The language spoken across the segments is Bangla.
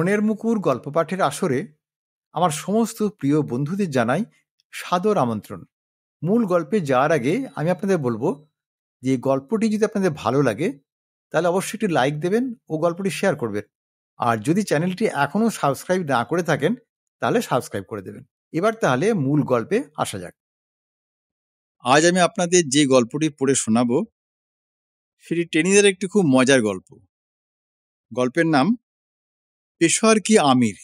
মনের মুকুর গল্প পাঠের আসরে আমার সমস্ত প্রিয় বন্ধুদের জানাই সাদর আমন্ত্রণ। মূল গল্পে যাওয়ার আগে আমি আপনাদের বলবো যে গল্পটি যদি আপনাদের ভালো লাগে তাহলে অবশ্যই একটি লাইক দেবেন ও গল্পটি শেয়ার করবেন। আর যদি চ্যানেলটি এখনো সাবস্ক্রাইব না করে থাকেন তাহলে সাবস্ক্রাইব করে দেবেন। এবার তাহলে মূল গল্পে আসা যাক। আজ আমি আপনাদের যে গল্পটি পড়ে শোনাবো সেটি টেনিদার একটি খুব মজার গল্প। গল্পের নাম পেশোয়ার কি আমির।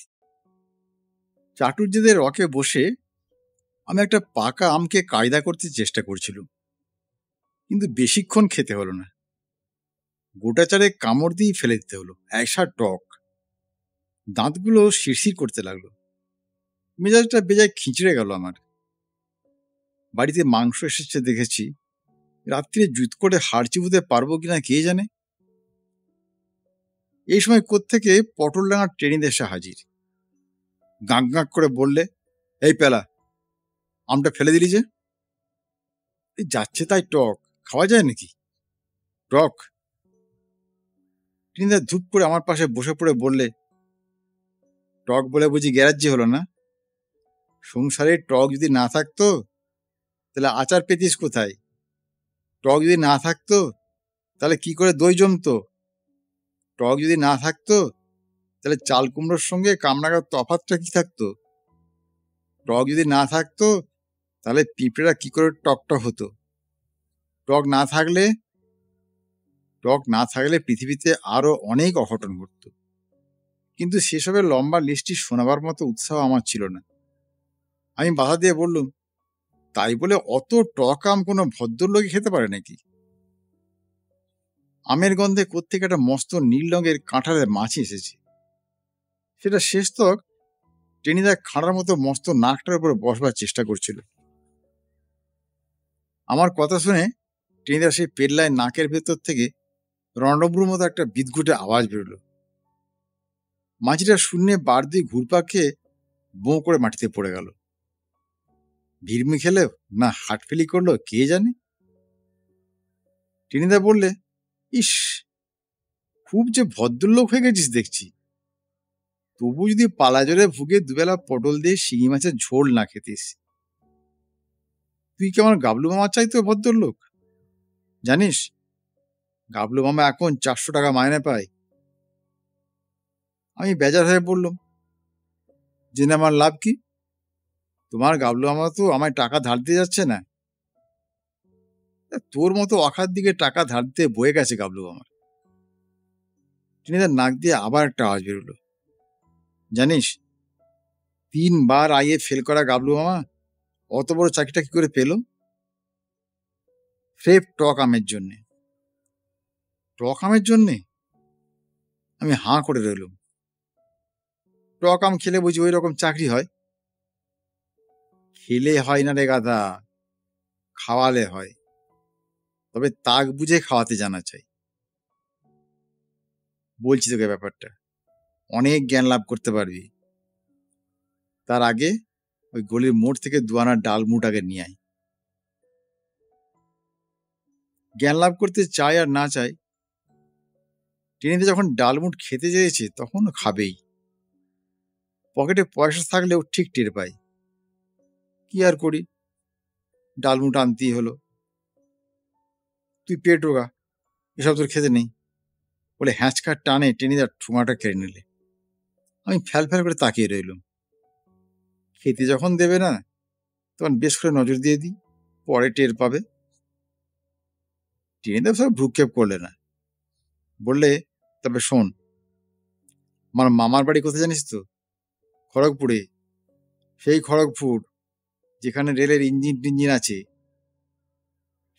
চাটুর্যেদের রকে বসে আমি একটা পাকা আমকে কায়দা করতে চেষ্টা করছিলাম, কিন্তু বেশিক্ষণ খেতে হলো না। গোটা চারে কামড় দিয়ে ফেলে দিতে হলো। এসা টক, দাঁতগুলো শিরশির করতে লাগলো। মেজাজটা বেজায় খিঁচড়ে গেল আমার। বাড়িতে মাংস এসেছে দেখেছি, রাত্রে জুত করে হাড় চিবুতে পারবো কিনা কে জানে। এই সময় কোত্থেকে পটল ডাঙার টেনিদা এসে হাজির। গাঁক গাঁক করে বললে, এই পেলা, আমটা ফেলে দিলি যে? যাচ্ছে তাই টক, খাওয়া যায় নাকি? টক? টেনিদা ধূপ করে আমার পাশে বসে পড়ে বললে, টক বলে বুঝি গ্যারাজ্যি হলো না? সংসারে টক যদি না থাকতো তাহলে আচার পেতিস কোথায়? টক যদি না থাকতো তাহলে কি করে দই জমতো? টক যদি না থাকতো তাহলে চাল কুমড়োর সঙ্গে কামরাঙার তফাৎটা কি থাকতো? টক যদি না থাকতো তাহলে পিঁপড়েরা কি করে টকটক হতো? টক না থাকলে পৃথিবীতে আরো অনেক অঘটন ঘটত। কিন্তু সেসবের লম্বা লিস্টটি শোনাবার মতো উৎসাহ আমার ছিল না। আমি বাধা দিয়ে বললুম, তাই বলে অত টক আম কোনো ভদ্রলোকে খেতে পারে নাকি? আমের গন্ধে কোত্থেকে একটা মস্ত নীল রঙের কাঁঠালের মাছি এসেছে। সেটা শেষতক টেনিদা খাঁড়ার মতো মস্ত নাকটার উপরে বসবার চেষ্টা করছিল। আমার কথা শুনে টেনিদা সেই পেল্লায় নাকের ভেতর থেকে রণব্রুর মতো একটা বিদঘুটে আওয়াজ বেরোলো। মাছিটা শূন্যে বার দিয়ে ঘুরপা খেয়ে বোঁ করে মাটিতে পড়ে গেল। ভিড়মি খেলেও না হাটফেলি করলো কে জানে। টেনিদা বললে, ইস, খুব যে ভদ্রলোক হয়ে গেছিস দেখছি। তবু যদি পালাজোরে ভুগে দুবেলা পটল দিয়ে শিঙি মাছের ঝোল না খেতিস। তুই কি আমার গাবলু মামা চাইতো ভদ্রলোক? জানিস, গাবলু মামা এখন 400 টাকা মাইনে পায়। আমি বেজার হয়ে বললাম, জেনে আমার লাভ কি? তোমার গাবলু মামা তো আমায় টাকা ধার দিয়ে যাচ্ছে না। তোর মতো অখার দিকে টাকা ধার দিয়ে বয়ে গেছে গাবলু মামার। টেনিদার নাক দিয়ে আবার একটা আওয়াজ বেরোলো। জানিস, 3 বার আইএ ফেল করা গাবলু মামা অত বড় চাকরিটা কি করে পেল? ফ্রেপ টক আমের জন্যে। টক আমের জন্যে? আমি হাঁ করে রইলাম। টক আম খেলে বুঝি ওই রকম চাকরি হয়? খেলে হয় না রে গাধা, খাওয়ালে হয়। তবে তাক বুঝে খাওয়াতে জানা চাই। বলছি তোকে ব্যাপারটা, অনেক জ্ঞান লাভ করতে পারবি। তার আগে ওই গলির মোড় থেকে 2 আনা ডাল মুট আগে নিয়ে আয়। জ্ঞান লাভ করতে চাই আর না চাই, টেনিদা যখন ডালমুট খেতে চেয়েছে তখন খাবেই। পকেটে পয়সা থাকলেও ঠিক টের পাই। কি আর করি, ডালমুট আনতেই হলো। তুই পেট রোগা, এসব তোর খেতে নেই বলে হ্যাঁচকার টানে টেনিদার ঠুঙাটা কেড়ে নিলে। আমি ফ্যাল ফ্যাল করে তাকিয়ে রইলাম। খেতে যখন দেবে না তখন বেশ করে নজর দিয়ে দিই, পরে টের পাবে। টেনিদা সব ভ্রুক্ষেপ করলে না, বললে, তবে শোন, আমার মামার বাড়ি কোথায় জানিস তো? খড়গপুরে। সেই খড়গপুর যেখানে রেলের ইঞ্জিন আছে।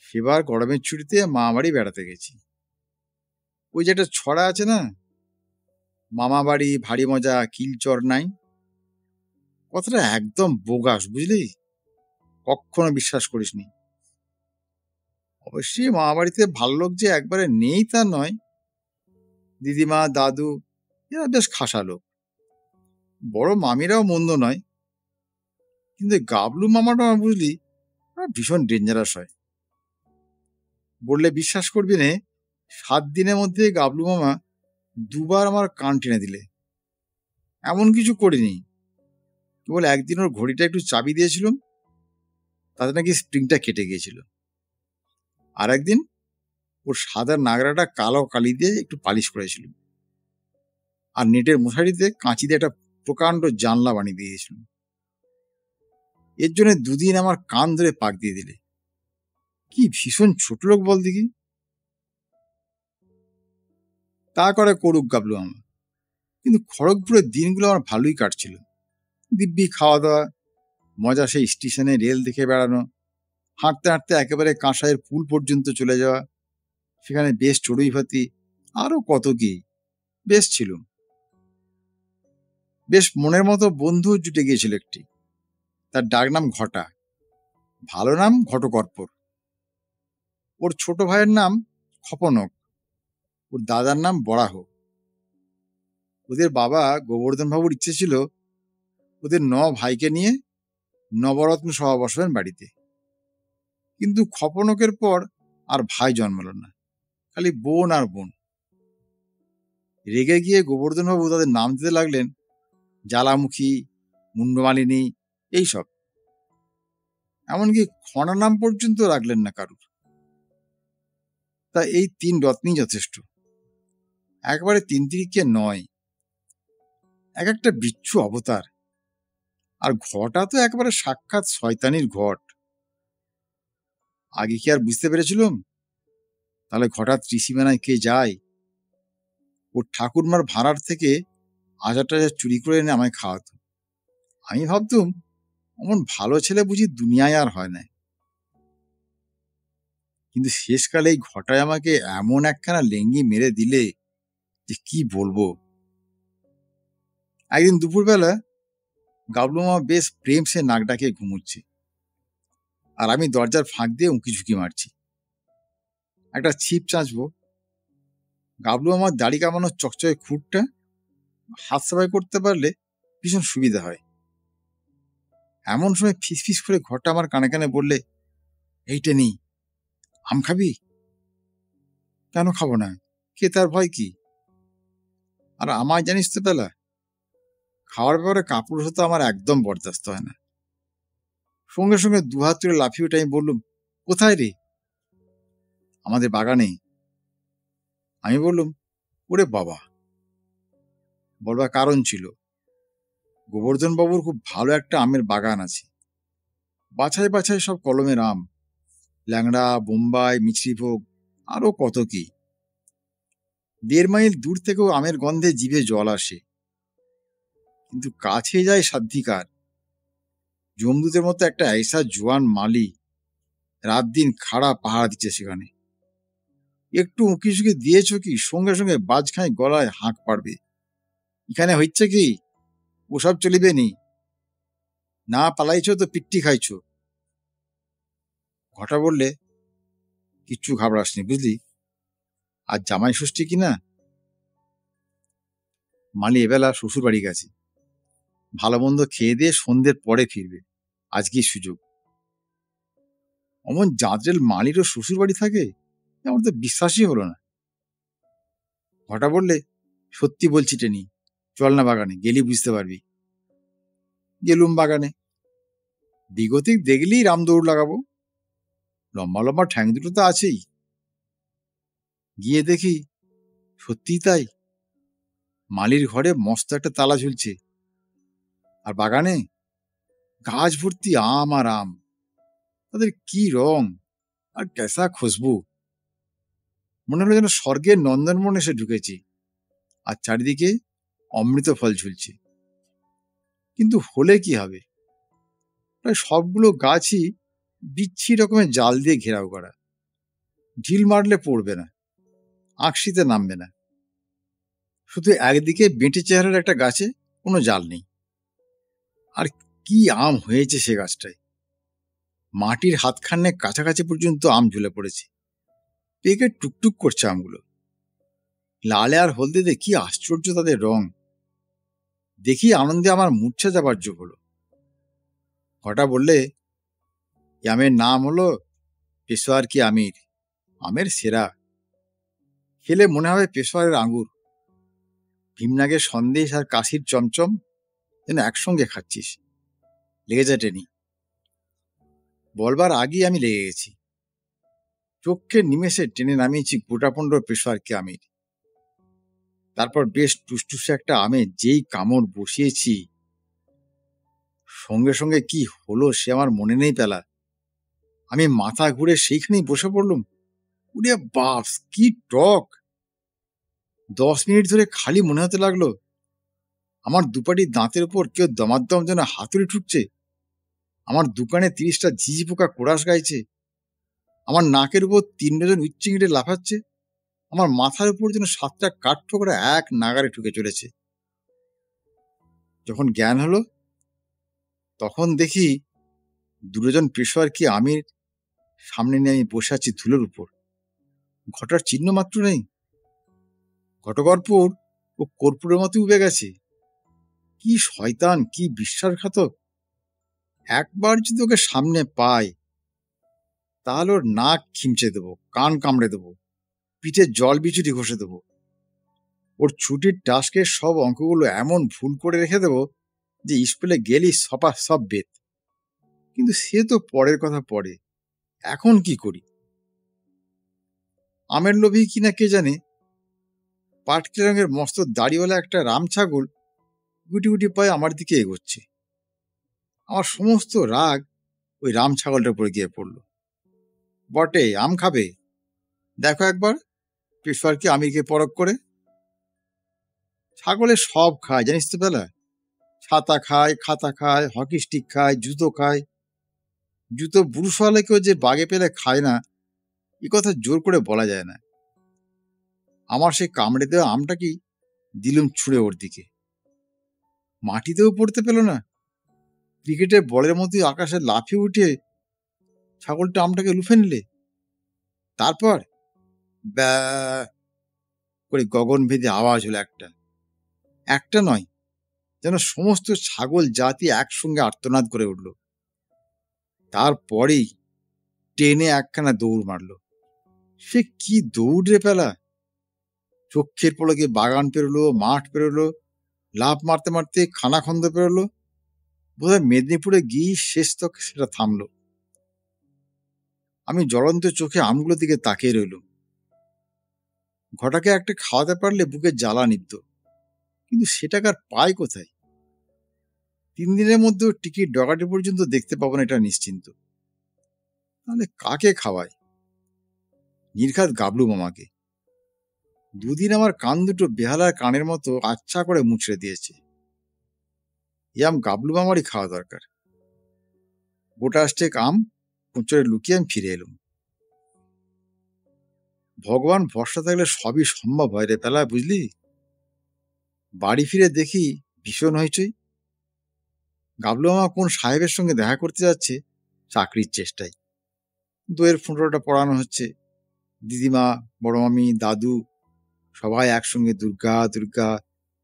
সেবার গরমের ছুটিতে মামা বাড়ি বেড়াতে গেছি। ওই যে একটা ছড়া আছে না, মামা বাড়ি ভারী মজা কিলচর নাই, কথাটা একদম বোগাস, বুঝলি? কখনো বিশ্বাস করিসনি। অবশ্যই মামা বাড়িতে ভালো লোক যে একবারে নেই তা নয়। দিদিমা দাদু এরা বেশ খাসা লোক, বড় মামিরাও মন্দ নয়। কিন্তু গাবলু মামাটা বুঝলি ভীষণ ডেঞ্জারাস হয়। বললে বিশ্বাস করবি নে, 7 দিনের মধ্যে গাবলু মামা 2 বার আমার কান টেনে দিলে। এমন কিছু করিনি, কেবল একদিন ওর ঘড়িটা একটু চাবি দিয়েছিলাম, তাতে নাকি স্প্রিংটা কেটে গিয়েছিল। আর একদিন ওর সাদা নাগরাটা কালো কালি দিয়ে একটু পালিশ করেছিল, আর নেটের মশারিতে কাঁচি দিয়ে একটা প্রকাণ্ড জানলা বানিয়ে দিয়েছিল। এর জন্য দুদিন আমার কান ধরে পাক দিয়ে দিলে। কি ভীষণ ছোট লোক বল দেখি। তা করে করুক গাবলু আমার, কিন্তু খড়গপুরের দিনগুলো আমার ভালোই কাটছিল। দিব্যি খাওয়া দাওয়া, মজা সেই স্টেশনে রেল দেখে বেড়ানো, হাঁটতে হাঁটতে একেবারে কাঁসাইয়ের পুল পর্যন্ত চলে যাওয়া, সেখানে বেশ চড়ুই ভাতি, আরো কত কি বেশ ছিল। বেশ মনের মতো বন্ধু জুটে গিয়েছিল একটি, তার ডাক নাম ঘটা, ভালো নাম ঘটকর্পর। ওর ছোট ভাইয়ের নাম খপনক, ওর দাদার নাম বরাহ। ওদের বাবা গোবর্ধন বাবুর ইচ্ছে ছিল ওদের 9 ভাইকে নিয়ে নবরত্ন সভা বসাবেন বাড়িতে, কিন্তু খপনকের পর আর ভাই জন্মালো না, খালি বোন আর বোন। রেগে গিয়ে গোবর্ধন বাবু তাদের নাম দিতে লাগলেন জ্বালামুখী, মুন্ডমালিনী, এইসব। এমনকি খনা নাম পর্যন্ত রাখলেন না কারুর। তা এই 3 রত্নই যথেষ্ট, একবারে 3 তিরিকে নয়, এক একটা বিচ্ছু অবতার। আর ঘটা তো একবারে সাক্ষাৎ শয়তানির ঘট। আগে কি আর বুঝতে পেরেছিলাম? তাহলে ঘটা ত্রিসীমানায় কে যায়? ওর ঠাকুরমার ভাড়ার থেকে 1000 টাকা চুরি করে এনে আমায় খাওয়াতো। আমি ভাবতুম অমন ভালো ছেলে বুঝি দুনিয়ায় আর হয় না। কিন্তু শেষকালে এই ঘটায় আমাকে এমন একখানা লেঙ্গি মেরে দিলে যে কি বলবো। একদিন দুপুরবেলা গাবলু মামা বেশ প্রেম সে নাক ডাকিয়ে ঘুমুচ্ছে, আর আমি দরজার ফাঁক দিয়ে উঁকি ঝুঁকি মারছি, একটা ছিপ চাঁচবো। গাবলু আমার দাড়ি কামানোর চকচকে খুঁটটা হাত সাফাই করতে পারলে ভীষণ সুবিধা হয়। এমন সময় ফিসফিস করে ঘরটা আমার কানে কানে বললে, এইটা নেই, আম খাবি? কেন খাবো না, কে তার ভয় কি? আর আমায় জানিস তো পেলা, খাওয়ার ব্যাপারে কাপড় হতো আমার একদম বরদাস্ত হয় না। সঙ্গে সঙ্গে দুহাত তুলে লাফিয়ে উঠে আমি বললুম, কোথায় রে? আমাদের বাগানে। আমি বললুম, ওরে বাবা। বলবার কারণ ছিল, গোবর্ধন বাবুর খুব ভালো একটা আমের বাগান আছে, বাছাই বাছাই সব কলমের আম, ল্যাংড়া, বোম্বাই, মিছরিভোগ, আরো কত কি। 1.5 মাইল দূর থেকেও আমের গন্ধে জিভে জল আসে, কিন্তু কাছে যায় সাধ্বিকার। জমদূতের মতো একটা ऐसा জোয়ান মালি রাত দিন খাড়া পাহারা দিচ্ছে সেখানে। একটু উঁকি ঝুঁকি দিয়েছ কি সঙ্গে সঙ্গে বাজখাই গলায় হাঁক পারবে, এখানে হচ্ছে কি, ওসব চলিবে নি, না পালাইছ তো পিট্টি খাইছ। ঘটা বললে, কিচ্ছু ঘাবড়াসনি বুঝলি, আর জামাই ষষ্ঠী কিনা। মালি এবেলা শ্বশুর বাড়ি গেছে, ভালো মন্দ খেয়ে দিয়ে সন্ধ্যের পরে ফিরবে, আজকেই সুযোগ। অমন জাঁজরেল মালিরও শ্বশুর বাড়ি থাকে, আমার তো বিশ্বাসই হলো না। ঘটা বললে, সত্যি বলছি টেনি, চল না বাগানে, গেলি বুঝতে পারবি। গেলুম বাগানে। বিগতিক দেখলেই রামদৌড় লাগাবো, লম্বা লম্বা ঠ্যাং দুটো তো আছেই। গিয়ে দেখি সত্যিই তাই, মালির ঘরে মস্ত একটা তালা ঝুলছে, আর বাগানে গাছ ভর্তি আম আর আম, তাদের কি রং আর কেসা খুশবু, মনে হলো যেন স্বর্গের নন্দনবন এসে ঢুকেছি। আর চারিদিকে অমৃত ফল ঝুলছে। কিন্তু হলে কি হবে, প্রায় সবগুলো গাছই বিচ্ছি রকমের জাল দিয়ে ঘেরাও করা, ঢিল মারলে পড়বে না, আঁকশিতে নামবে না। শুধু একদিকে বেঁটে চেহারার একটা গাছে কোনো জাল নেই। আর কি আম হয়েছে সে গাছটায়, মাটির হাতখানে কাছাকাছি পর্যন্ত আম ঝুলে পড়েছে, পেকে টুকটুক করছে আমগুলো। লালে আর হলদেতে কি আশ্চর্য তাদের রং, দেখি আনন্দে আমার মূর্ছা যাবার যোগ হলো। ঘটা বললে, এ আমের নাম হলো পেশোয়ার কি আমির, আমের সেরা, খেলে মনে হবে পেশোয়ারের আঙ্গুর। ভীমনাগের সন্দেশ আর কাশির চমচম যেন একসঙ্গে খাচ্ছিস। লেগে যায় টেনি। বলবার আগেই আমি লেগে গেছি। চোখের নিমেষে টেনে নামিয়েছি গোটাপন্ড পেশোয়ারকে আমির। তারপর বেশ টুসটুসে একটা আমে যেই কামড় বসিয়েছি, সঙ্গে সঙ্গে কি হলো সে আমার মনে নেই পেলা। আমি মাথা ঘুরে সেইখানেই বসে পড়লুম। উড়ে বাপস, কি টক! 10 মিনিট ধরে খালি মনে হতে লাগলো আমার দুপাটি দাঁতের উপর কেউ দমাদ্দম যেন হাতুড়ি ঠুকছে। আমার দোকানে 30টা ঝিঝি পোকা কোরাস গাইছে। আমার নাকের উপর 3 ডজন উচ্চিংড়ে লাফাচ্ছে। আমার মাথার উপর যেন 7টা কাঠঠোকরা এক নাগারে ঠুকে চলেছে। যখন জ্ঞান হলো তখন দেখি দুজন পেশোয়ার কি আমির সামনে নিয়ে আমি বসে আছি ধুলোর উপর। ঘটার চিহ্ন মাত্র নেই। ঘটকর্পূর ও কর্পূরের মতো উবে গেছে। কি শয়তান, কি বিশ্বাসঘাতক! একবার যদি ওকে সামনে পাই তাহলে ওর নাক খিমচে দেবো, কান কামড়ে দেবো, পিঠে জল বিচুটি ঘষে দেবো। ওর ছুটির টাস্কের সব অঙ্কগুলো এমন ভুল করে রেখে দেবো যে স্কুলে গেলেই সপা সব বেত। কিন্তু সে তো পরের কথা পরে। এখন কি করি? আমের লোভী কিনা কে জানে, পাটকে রঙের মস্ত দাড়িওয়ালা একটা রাম ছাগল গুটি গুটি পায়ে আমার দিকে এগোচ্ছে। আমার সমস্ত রাগ ওই রাম ছাগলটার উপরে গিয়ে পড়লো। বটে, আম খাবে? দেখো একবার পেশোয়ারকে আমিরকে পরখ করে। ছাগলে সব খায় জানিস তো বেলা। ছাতা খায়, খাতা খায়, হকি স্টিক খায়, জুতো খায়। জুতো বুড়ুসওয়ালা কেউ যে বাগে পেলে খায় না এ কথা জোর করে বলা যায় না। আমার সেই কামড়ে দেওয়া আমটা কি দিলুম ছুঁড়ে ওর দিকে। মাটিতেও পড়তে পেল না। ক্রিকেটের বলের মতোই আকাশে লাফিয়ে উঠে ছাগলটা আমটাকে লুফে নিলে। তারপর ব্যা করে গগন ভেদে আওয়াজ হলো একটা। একটা নয়, যেন সমস্ত ছাগল জাতি একসঙ্গে আর্তনাদ করে উঠল। তারপরেই টেনে একখানা দৌড় মারল। সে কি দৌড় রে পেলা! চক্ষের পলকে বাগান পেরোলো, মাঠ পেরোলো, লাফ মারতে মারতে খানাখন্দ পেরোলো। বোধহয় মেদিনীপুরে গিয়ে শেষ তক সেটা থামলো। আমি জ্বলন্ত চোখে আমগুলোর দিকে তাকিয়ে রইলুম। ঘটাকে একটা খাওয়াতে পারলে বুকে জ্বালা নিত, কিন্তু সেটাকার পায় কোথায়? 3 দিনের মধ্যে টিকিট ডগাটি পর্যন্ত দেখতে পাবো না, এটা নিশ্চিন্ত। তাহলে কাকে খাওয়ায়? নির্ঘাত গাবলু মামাকে। 2 দিন আমার কান দুটো বেহালার কানের মতো আচ্ছা করে মুচড়ে দিয়েছে। এ আম গাবলু মামারই খাওয়া দরকার। গোটা আষ্টেক আম কোঁচড়ে লুকিয়ে আমি ফিরে এলুম। ভগবান ভরসা থাকলে সবই সম্ভব হয় রে পেলা, বুঝলি? বাড়ি ফিরে দেখি ভীষণ হইচই। গাবলু মামা কোন সাহেবের সঙ্গে দেখা করতে যাচ্ছে চাকরির চেষ্টায়। দইয়ের ফুটোটা পড়ানো হচ্ছে। দিদিমা, বড় মামি, দাদু সবাই একসঙ্গে দুর্গা দুর্গা,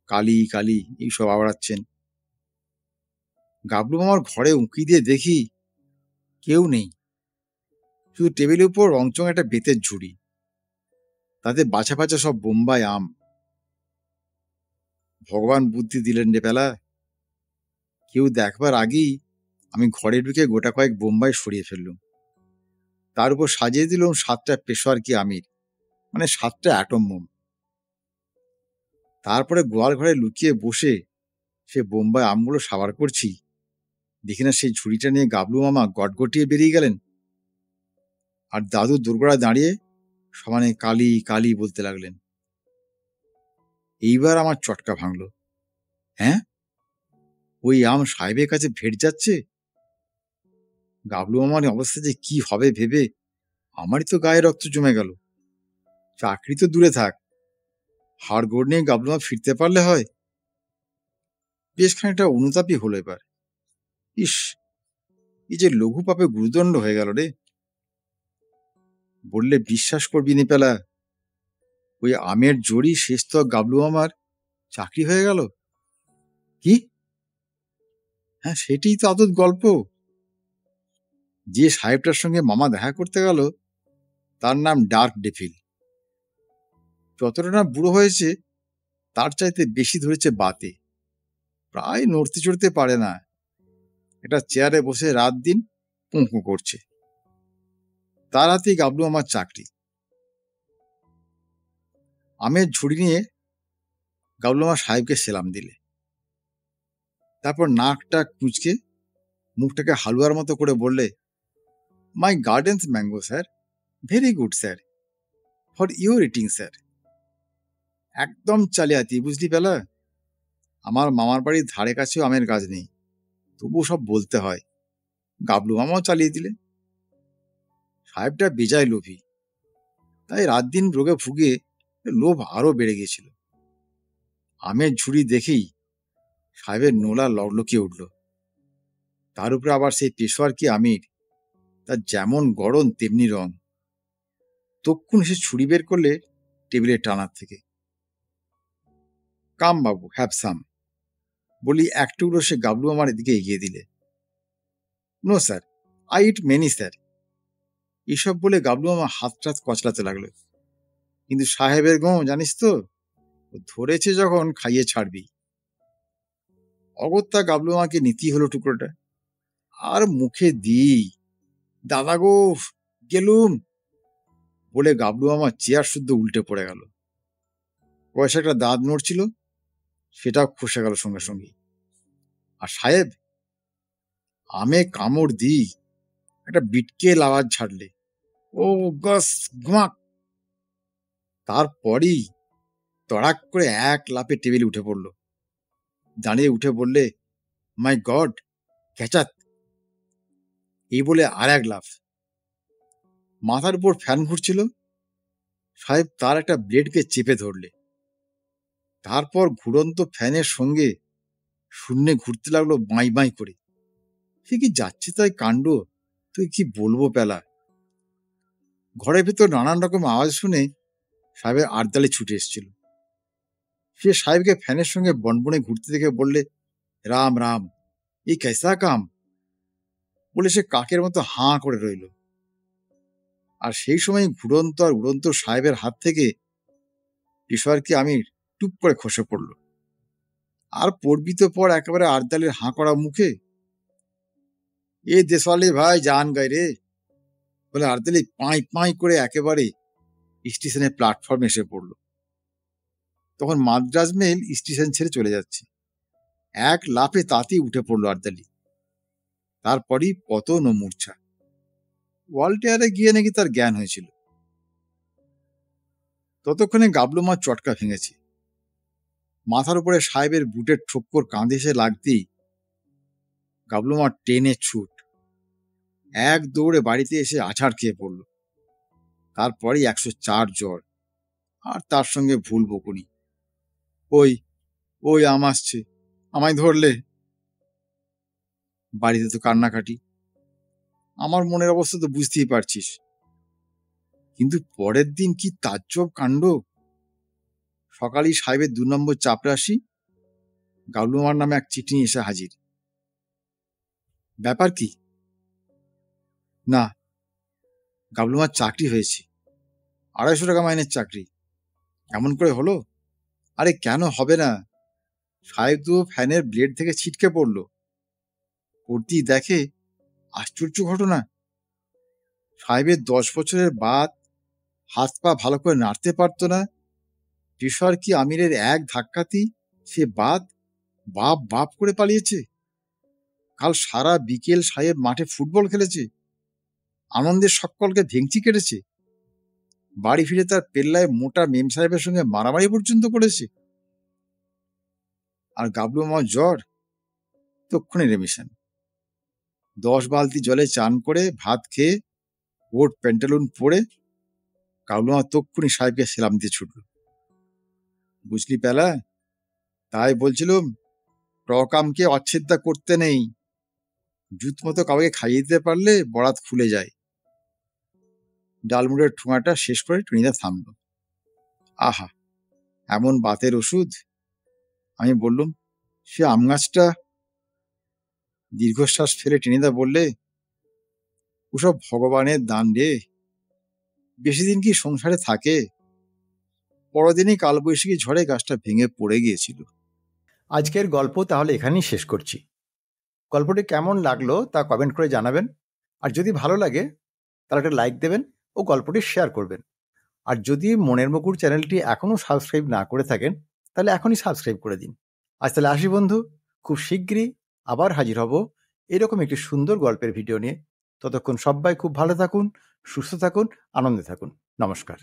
কালী কালী এইসব আওড়াচ্ছেন। গাবলু মামার ঘরে উঁকি দিয়ে দেখি কেউ নেই। শুধু টেবিলের উপর রংচং একটা বেতের ঝুড়ি, তাতে বাছা বাছা সব বোম্বাই আম। ভগবান বুদ্ধি দিলেন রে পেলা। কেউ দেখবার আগেই আমি ঘরে ঢুকে গোটা কয়েক বোম্বাই সরিয়ে ফেললুম। তার উপর সাজিয়ে দিলাম 7টা পেশোয়ার কি আমির, মানে 7টা অ্যাটম বোম। তারপরে গোয়াল ঘরে লুকিয়ে বসে সে বোম্বাই আমগুলো সাবার করছি, দেখি না সেই ঝুড়িটা নিয়ে গাবলু মামা গটগটিয়ে বেরিয়ে গেলেন। আর দাদু দোরগোড়ায় দাঁড়িয়ে সমানে কালী কালী বলতে লাগলেন। এইবার আমার চটকা ভাঙলো। হ্যাঁ, ওই আম সাহেবের কাছে ভেট যাচ্ছে! গাবলু মামার অবস্থা যে কি হবে ভেবে আমারই তো গায়ে রক্ত জমে গেল। চাকরি তো দূরে থাক, হাড় গোড় নিয়ে গাবলু মা ফিরতে পারলে হয়। বেশ খানিকটা অনুতাপই হলো এবার। ইস, এই যে লঘু পাপে গুরুদণ্ড হয়ে গেল রে। বললে বিশ্বাস করবি নি পেলা, ওই আমের জড়ি শেষ তো গাবলু মামার চাকরি হয়ে গেল। কি? হ্যাঁ, সেটাই তো আদত গল্প। যে সাহেবটার সঙ্গে মামা দেখা করতে গেল তার নাম ডার্ক ডেভিল। যতটা না বুড়ো হয়েছে তার চাইতে বেশি ধরেছে বাতে, প্রায় নড়তে চড়তে পারে না, একটা চেয়ারে বসে রাত দিন পুঁকু করছে। তার হাতেই গাবলু আমার চাকরি। আমের ঝুড়ি নিয়ে গাবলু আমার সাহেবকে সেলাম দিলে, তারপর নাকটা কুঁচকে মুখটাকে হালুয়ার মতো করে বললে, my gardens mango sir, very good sir, for your eating sir. একদম চালিয়াতি, বুঝলি পেলা? আমার মামার বাড়ির ধারে কাছেও আমের গাছ নেই, তবু সব বলতে হয়। গাবলু মামাও চালিয়ে দিলে। সাহেবটা বেজায় লোভী, তাই রাত দিন রোগে ভুগে লোভ আরো বেড়ে গেছিল। আমের ঝুড়ি দেখেই সাহেবের নোলা লকলকিয়ে উঠল। তার উপরে আবার সেই পেশোয়ার কি আমির, তার যেমন গড়ন তেমনি রং। তক্ষুন সে ছুরি বের করলে টেবিলের টানার থেকে। কাম বাবু, হ্যাভ সাম, বলি এক টুকরো সে গাবলু আমার দিকে এগিয়ে দিলে। No sir, I eat many sir. এসব বলে গাবলু আমার হাত টাত কচলাতে লাগলো। কিন্তু সাহেবের গো জানিস তো, ও ধরেছে যখন খাইয়ে ছাড়বি। অগত্যা গাবলু আমাকে নিতেই হলো টুকরোটা। আর মুখে দিই, দাদা গো গেলুম বলে গাবলু আমার চেয়ার শুদ্ধ উল্টে পড়ে গেল। পয়সা একটা দাঁত নড়ছিল, সেটাও খসে গেল সঙ্গে সঙ্গে। আর সাহেব আমে কামড় দিই একটা বিটকেল আওয়াজ ছাড়লে, ও গস ঘুমাক। তারপরই তড়াক করে এক লাফে টেবিলে উঠে পড়ল। দাঁড়িয়ে উঠে বললে, মাই গড, ক্যাচাত। এই বলে আর এক লাফ। মাথার উপর ফ্যান ঘুরছিল, সাহেব তার একটা ব্লেডকে চেপে ধরলে। তারপর ঘুরন্ত ফ্যানের সঙ্গে শূন্যে ঘুরতে লাগলো বাঁই বাঁই করে। সে কি যাচ্ছে তাই কাণ্ড, তুই কি বলবো পেলা। ঘরের ভেতর নানান রকম আওয়াজ শুনে সাহেবের আড়দালে ছুটে এসেছিল। সে সাহেবকে ফ্যানের সঙ্গে বনবনে ঘুরতে দেখে বললে, রাম রাম, এই কেসা কাম, বলে সে কাকের মতো হাঁ করে রইল। আর সেই সময় ঘুরন্ত আর উড়ন্ত সাহেবের হাত থেকে পেশোয়ারকে আমি টুপ করে খসে পড়ল। আর পড়বি তো পর একেবারে আড়দালের হাঁ করা মুখে, এ দেশওয়ালি ভাই জান গাই রে, বলে আড়দালি পাঁই পাঁই করে একেবারে স্টেশনের প্ল্যাটফর্মে এসে পড়ল। তখন মাদ্রাজ মেল স্টেশন ছেড়ে চলে যাচ্ছে। এক লাফে তাতেই উঠে পড়লো আর্দালি। তারপরই পতন ও মূর্ছা। ওয়ালটেয়ারে গিয়ে নাকি তার জ্ঞান হয়েছিল। ততক্ষণে গাবলু মার চটকা ভেঙেছে। মাথার উপরে সাহেবের বুটের ঠোক্কর কাঁধে এসে লাগতেই গাবলু মার টেনে ছুট। এক দৌড়ে বাড়িতে এসে আছাড় খেয়ে পড়ল। তারপরই 104 জ্বর, আর তার সঙ্গে ভুল বকুনি। ওই ওই আম আসছে, আমায় ধরলে। বাড়িতে তো কান্নাকাটি। আমার মনের অবস্থা তো বুঝতেই পারছিস। কিন্তু পরের দিন কি তাজ্জব কাণ্ড। সকালেই সাহেবের 2 নম্বর চাপরাশি গাবলু মার নামে এক চিঠি এসে হাজির। ব্যাপার কি? না, গাবলু মার চাকরি হয়েছে, 250 টাকা মাইনের চাকরি। এমন করে হলো? আরে কেন হবে না, সাহেব তো ফ্যানের ব্লেড থেকে ছিটকে পড়লো। পড়তেই দেখে আশ্চর্য ঘটনা, সাহেবের 10 বছরের বাত, হাত পা ভালো করে নাড়তে পারতো না। পেশোয়ার কি আমিরের এক ধাক্কাতেই সে বাত বাপ বাপ করে পালিয়েছে। কাল সারা বিকেল সাহেব মাঠে ফুটবল খেলেছে, আনন্দের সকলকে ভেঙচি কেটেছে। বাড়ি ফিরে তার পেল্লায় মোটা মেম সাহেবের সঙ্গে মারামারি পর্যন্ত করেছে। আর গাবলু মামার জ্বর তক্ষণে রেমিশন। 10 বালতি জলে চান করে ভাত খেয়ে কোট প্যান্টালুন পরে গাবলু মামা তক্ষুনি সাহেবকে সেলাম দিয়ে ছুটল। বুঝলি পেলা, তাই বলছিলাম প্রকামকে অচ্ছেদ্যা করতে নেই। জুত মতো কাউকে খাইয়ে দিতে পারলে বরাত খুলে যায়। ডালমুড়ের ঠোঙাটা শেষ করে টুনিদা থামল। আহা, এমন বাতের ওষুধ। আমি বললুম, সে আম গাছটা। দীর্ঘশ্বাস ফেলে টেনিদা বললে, ওসব ভগবানের দান রে, বেশি দিন কি সংসারে থাকে। পরদিনই কালবৈশাখী ঝড়ে গাছটা ভেঙে পড়ে গিয়েছিল। আজকের গল্প তাহলে এখানেই শেষ করছি। গল্পটি কেমন লাগলো তা কমেন্ট করে জানাবেন, আর যদি ভালো লাগে তাহলে একটা লাইক দেবেন ও গল্পটি শেয়ার করবেন। আর যদি মনের মুকুর চ্যানেলটি এখনও সাবস্ক্রাইব না করে থাকেন তাহলে এখনই সাবস্ক্রাইব করে দিন। আজ তাহলে আসি বন্ধু, খুব শিগগিরই আবার হাজির হব এরকম একটি সুন্দর গল্পের ভিডিও নিয়ে। ততক্ষণ সবাই খুব ভালো থাকুন, সুস্থ থাকুন, আনন্দে থাকুন। নমস্কার।